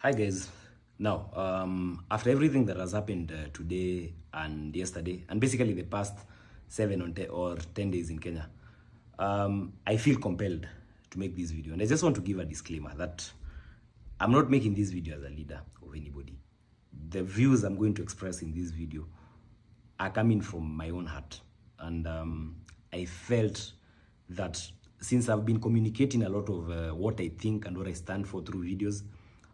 Hi guys. Now, after everything that has happened today and yesterday, and basically the past 7 or 10 days in Kenya, I feel compelled to make this video. And I just want to give a disclaimer that I'm not making this video as a leader of anybody. The views I'm going to express in this video are coming from my own heart. And I felt that since I've been communicating a lot of what I think and what I stand for through videos,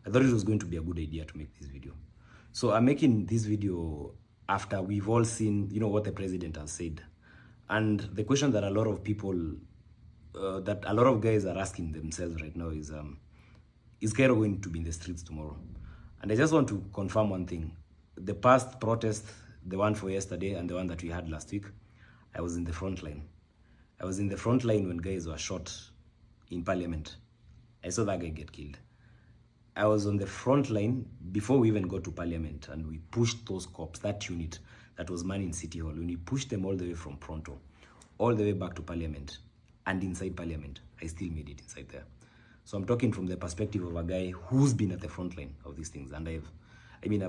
I thought it was going to be a good idea to make this video. So I'm making this video after we've all seen, what the president has said. And the question that a lot of people, that a lot of guys are asking themselves right now is Kairo going to be in the streets tomorrow? And I just want to confirm one thing. The past protest, the one for yesterday and the one that we had last week, I was in the front line. I was in the front line when guys were shot in parliament. I saw that guy get killed. I was on the front line before we even got to parliament, and we pushed those cops, that unit that was manning City Hall, when we pushed them all the way from Pronto, all the way back to parliament, and inside parliament, I still made it inside there. So I'm talking from the perspective of a guy who's been at the front line of these things, and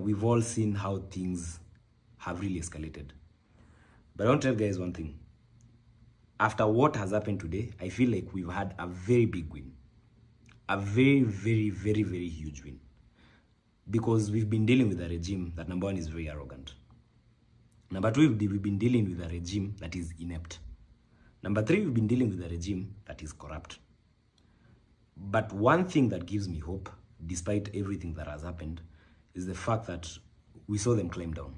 we've all seen how things have really escalated. But I want to tell guys one thing. After what has happened today, I feel like we've had a very big win. A very, very, very, very huge win. Because we've been dealing with a regime that, number one, is very arrogant. Number two, we've been dealing with a regime that is inept. Number three, we've been dealing with a regime that is corrupt. But one thing that gives me hope, despite everything that has happened, is the fact that we saw them climb down.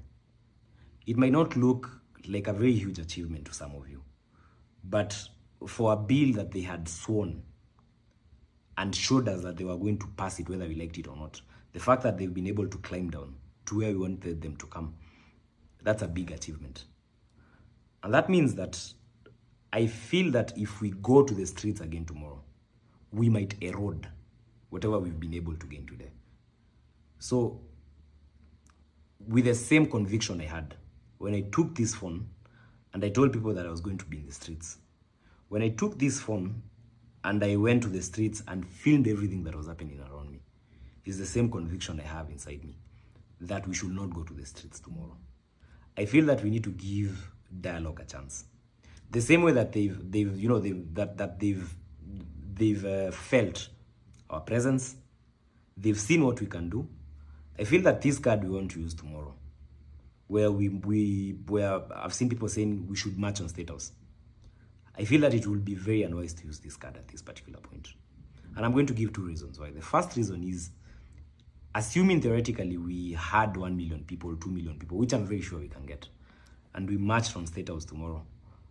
It might not look like a very huge achievement to some of you, but for a bill that they had sworn and showed us that they were going to pass it whether we liked it or not, the fact that they've been able to climb down to where we wanted them to come, that's a big achievement. And that means that I feel that if we go to the streets again tomorrow, we might erode whatever we've been able to gain today. So, with the same conviction I had when I took this phone and I told people that I was going to be in the streets, when I took this phone and I went to the streets and filmed everything that was happening around me, is the same conviction I have inside me, that we should not go to the streets tomorrow. I feel that we need to give dialogue a chance. The same way that they've felt our presence, they've seen what we can do. I feel that this card we want to use tomorrow, where I've seen people saying we should march on State House. I feel that it will be very unwise to use this card at this particular point. And I'm going to give two reasons why. The first reason is, assuming theoretically we had 1 million people, 2 million people, which I'm very sure we can get, and we march from State House tomorrow,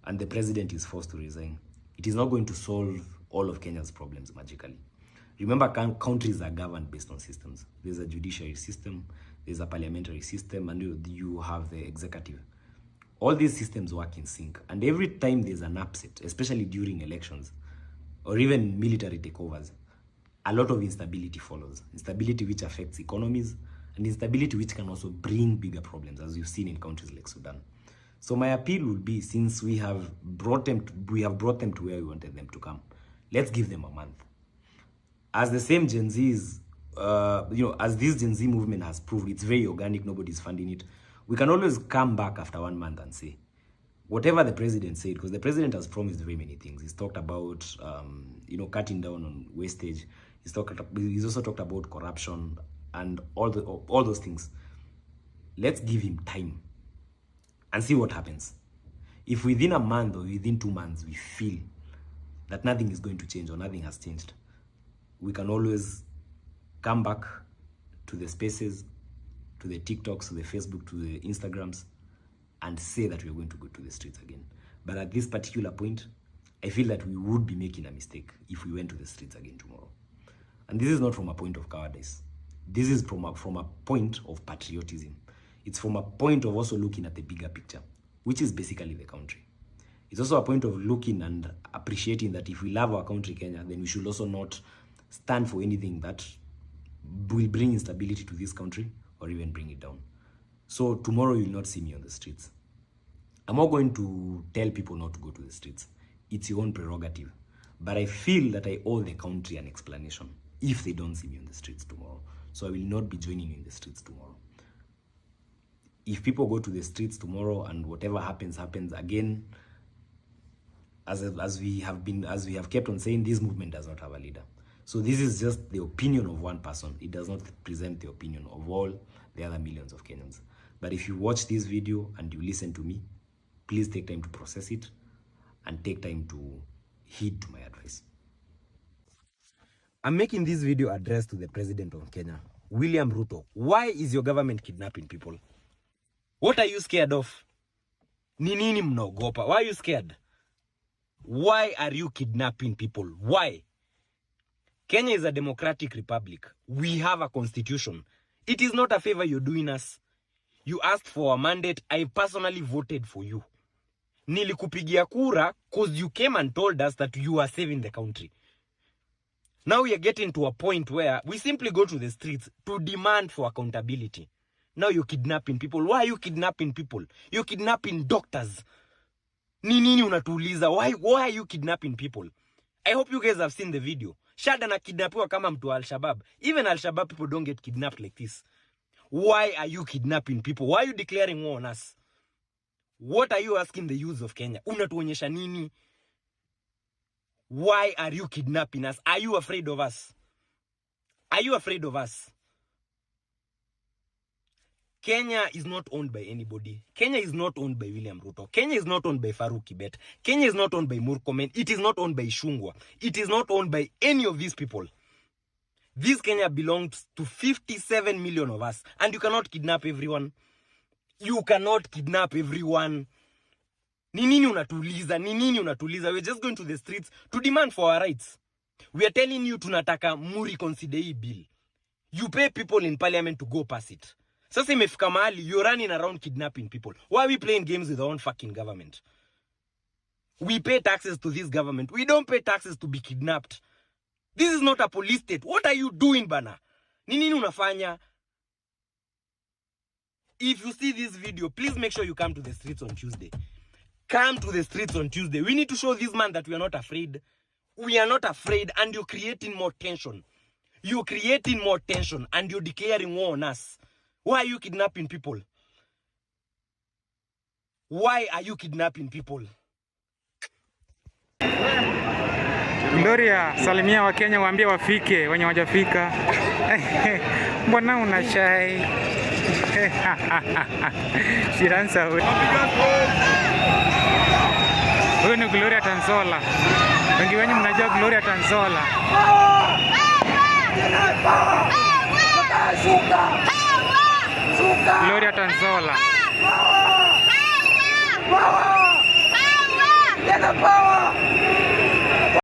and the president is forced to resign, it is not going to solve all of Kenya's problems magically. Remember, countries are governed based on systems. There's a judiciary system, there's a parliamentary system, and you have the executive. All these systems work in sync, and every time there's an upset, especially during elections or even military takeovers, a lot of instability follows. Instability which affects economies, and instability which can also bring bigger problems, as you've seen in countries like Sudan. So my appeal would be, since we have brought them to where we wanted them to come, let's give them a month. As the same Gen Zs, as this Gen Z movement has proved, it's very organic, nobody's funding it. We can always come back after 1 month and say, whatever the president said, because the president has promised very many things. He's talked about, cutting down on wastage. He's also talked about corruption and all those things. Let's give him time and see what happens. If within a month or within 2 months we feel that nothing is going to change or nothing has changed, we can always come back to the spaces, to the TikToks, to the Facebook, to the Instagrams, and say that we are going to go to the streets again. But at this particular point, I feel that we would be making a mistake if we went to the streets again tomorrow. And this is not from a point of cowardice. This is from a point of patriotism. It's from a point of also looking at the bigger picture, which is basically the country. It's also a point of looking and appreciating that if we love our country, Kenya, then we should also not stand for anything that will bring instability to this country or even bring it down. So tomorrow you will not see me on the streets. I'm not going to tell people not to go to the streets. It's your own prerogative. But I feel that I owe the country an explanation if they don't see me on the streets tomorrow. So I will not be joining you in the streets tomorrow. If people go to the streets tomorrow and whatever happens again, as we have kept on saying, this movement does not have a leader. So this is just the opinion of one person. It does not present the opinion of all the other millions of Kenyans. But if you watch this video and you listen to me, please take time to process it and take time to heed to my advice. I'm making this video addressed to the President of Kenya, William Ruto. Why is your government kidnapping people? What are you scared of? Ni nini mnaogopa? Why are you scared? Why are you kidnapping people? Why? Kenya is a democratic republic. We have a constitution. It is not a favor you're doing us. You asked for a mandate. I personally voted for you. Nilikupigia kura because you came and told us that you are saving the country. Now we are getting to a point where we simply go to the streets to demand for accountability. Now you're kidnapping people. Why are you kidnapping people? You're kidnapping doctors. Nini unatuuliza? Why are you kidnapping people? I hope you guys have seen the video. Shada na kidnapiwa kama mtu wa Al-Shabaab. Even Al-Shabaab people don't get kidnapped like this. Why are you kidnapping people? Why are you declaring war on us? What are you asking the youth of Kenya? Unatuonyesha nini? Why are you kidnapping us? Are you afraid of us? Are you afraid of us? Kenya is not owned by anybody. Kenya is not owned by William Ruto. Kenya is not owned by Farouk Kibet. Kenya is not owned by Murkomen. It is not owned by Shungwa. It is not owned by any of these people. This Kenya belongs to 57 million of us. And you cannot kidnap everyone. You cannot kidnap everyone. Nini unatuliza? Nini unatuliza? We're just going to the streets to demand for our rights. We are telling you tunataka muri consider hii bill. You pay people in parliament to go pass it. Sasa imefika mahali, you're running around kidnapping people. Why are we playing games with our own fucking government? We pay taxes to this government. We don't pay taxes to be kidnapped. This is not a police state. What are you doing, bana? Nini unafanya? If you see this video, please make sure you come to the streets on Tuesday. Come to the streets on Tuesday. We need to show this man that we are not afraid. We are not afraid, and you're creating more tension. You're creating more tension, and you're declaring war on us. Why are you kidnapping people? Why are you kidnapping people? Gloria, salimia wa Kenya, waambie wafike wenye wajafika. Mbona una shy? Shiransa huyu. Huyu ni Gloria Tanzola. Wengi wenyu mnajua Gloria Tanzola. Gloria Tanzola.